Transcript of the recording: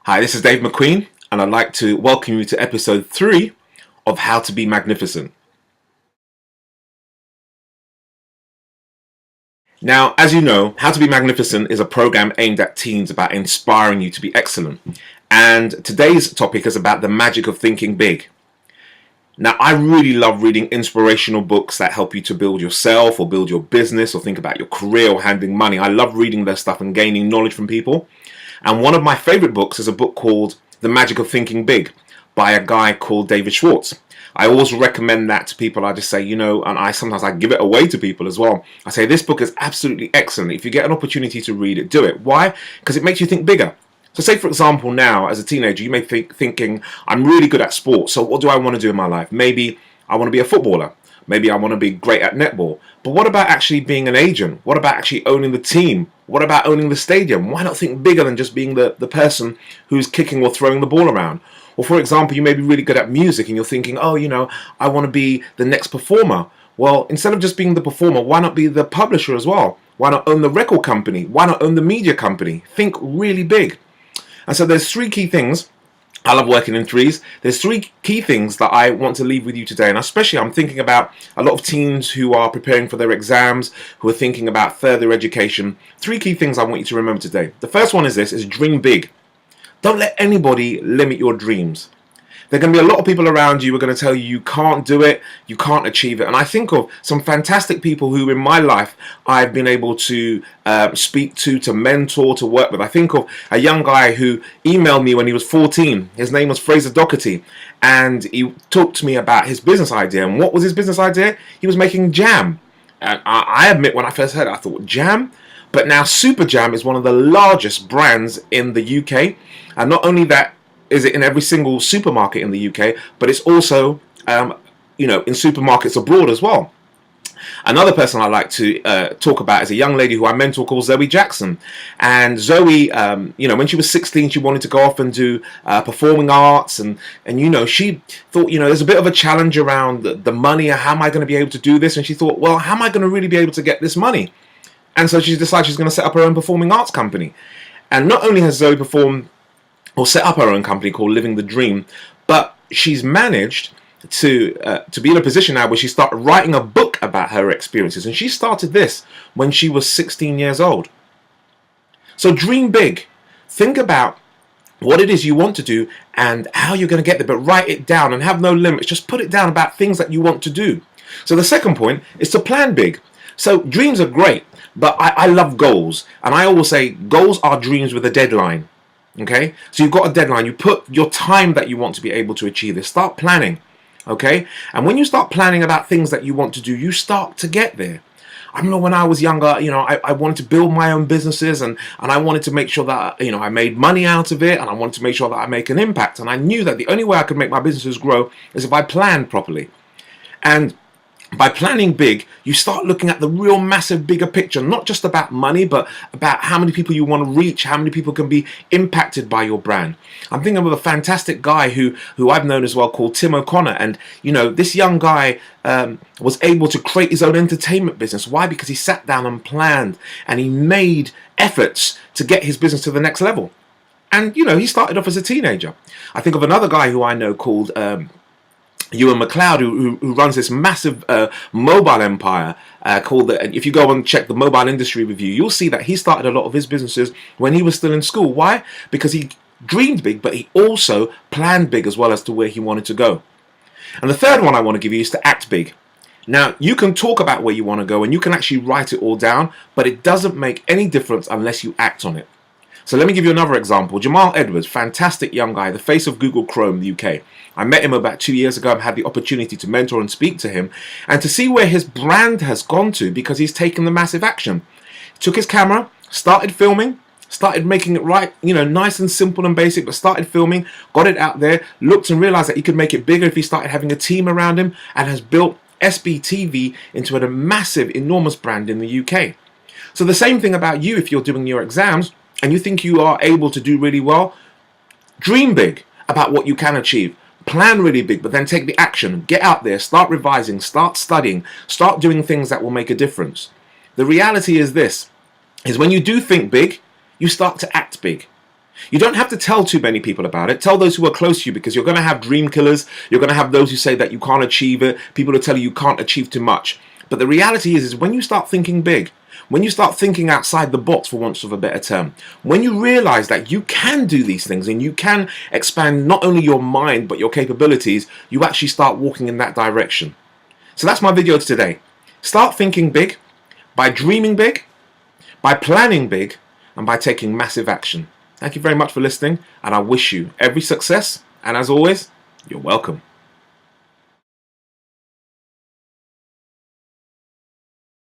Hi, this is Dave McQueen, and I'd like to welcome you to episode 3 of How to Be Magnificent. Now, as you know, How to Be Magnificent is a program aimed at teens about inspiring you to be excellent. And today's topic is about the magic of thinking big. Now, I really love reading inspirational books that help you to build yourself or build your business or think about your career or handling money. I love reading their stuff and gaining knowledge from people. And one of my favorite books is a book called The Magic of Thinking Big by a guy called David Schwartz. I always recommend that to people. I just say, and sometimes I give it away to people as well. I say, this book is absolutely excellent. If you get an opportunity to read it, do it. Why? Because it makes you think bigger. So say, for example, now as a teenager, you may be thinking, I'm really good at sports. So what do I want to do in my life? Maybe I want to be a footballer. Maybe I want to be great at netball. But what about actually being an agent? What about actually owning the team? What about owning the stadium? Why not think bigger than just being the person who's kicking or throwing the ball around? Or for example, you may be really good at music and you're thinking, I want to be the next performer. Well, instead of just being the performer, why not be the publisher as well? Why not own the record company? Why not own the media company? Think really big. And so there's 3 key things. I love working in threes. There's 3 key things that I want to leave with you today. And especially I'm thinking about a lot of teens who are preparing for their exams, who are thinking about further education. 3 key things I want you to remember today. The first one is dream big. Don't let anybody limit your dreams. There are going to be a lot of people around you who are going to tell you you can't do it, you can't achieve it. And I think of some fantastic people who in my life I've been able to speak to mentor, to work with. I think of a young guy who emailed me when he was 14. His name was Fraser Doherty. And he talked to me about his business idea. And what was his business idea? He was making jam. And I admit when I first heard it, I thought, jam? But now Super Jam is one of the largest brands in the UK. And not only that, is it in every single supermarket in the UK, but it's also, in supermarkets abroad as well. Another person I like to talk about is a young lady who I mentor called Zoe Jackson. And Zoe, when she was 16, she wanted to go off and do performing arts. And she thought, there's a bit of a challenge around the money. How am I going to be able to do this? And she thought, well, how am I going to really be able to get this money? And so she decided she's going to set up her own performing arts company. And not only has Zoe set up her own company called Living the Dream, but she's managed to be in a position now where she started writing a book about her experiences. And she started this when she was 16 years old. So dream big. Think about what it is you want to do and how you're going to get there, but write it down and have no limits. Just put it down about things that you want to do. So the second point is to plan big. So dreams are great, but I love goals. And I always say goals are dreams with a deadline. Okay, so you've got a deadline. You put your time that you want to be able to achieve this. Start planning. Okay, and when you start planning about things that you want to do, you start to get there. I remember when I was younger, I wanted to build my own businesses and I wanted to make sure that, I made money out of it, and I wanted to make sure that I make an impact. And I knew that the only way I could make my businesses grow is if I planned properly. And by planning big, you start looking at the real massive bigger picture, not just about money, but about how many people you want to reach, how many people can be impacted by your brand. I'm thinking of a fantastic guy who I've known as well called Tim O'Connor. And, this young guy was able to create his own entertainment business. Why? Because he sat down and planned and he made efforts to get his business to the next level. And, he started off as a teenager. I think of another guy who I know called Ewan McLeod, who runs this massive mobile empire called if you go and check the Mobile Industry Review, you'll see that he started a lot of his businesses when he was still in school. Why? Because he dreamed big, but he also planned big as well as to where he wanted to go. And the third one I want to give you is to act big. Now, you can talk about where you want to go and you can actually write it all down, but it doesn't make any difference unless you act on it. So let me give you another example. Jamal Edwards, fantastic young guy, the face of Google Chrome, the UK. I met him about 2 years ago. I've had the opportunity to mentor and speak to him and to see where his brand has gone to because he's taken the massive action. He took his camera, started filming, started making it right, nice and simple and basic, but started filming, got it out there, looked and realized that he could make it bigger if he started having a team around him, and has built SBTV into a massive, enormous brand in the UK. So the same thing about you if you're doing your exams and you think you are able to do really well. Dream big about what you can achieve. Plan really big, but then take the action. Get out there, start revising, start studying, start doing things that will make a difference. The reality is this, is when you do think big, you start to act big. You don't have to tell too many people about it. Tell those who are close to you, because you're going to have dream killers. You're going to have those who say that you can't achieve it. People who tell you can't achieve too much. But the reality is when you start thinking big, when you start thinking outside the box, for want of a better term, when you realize that you can do these things and you can expand not only your mind but your capabilities, you actually start walking in that direction. So that's my video today. Start thinking big by dreaming big, by planning big, and by taking massive action. Thank you very much for listening, and I wish you every success. And as always, you're welcome.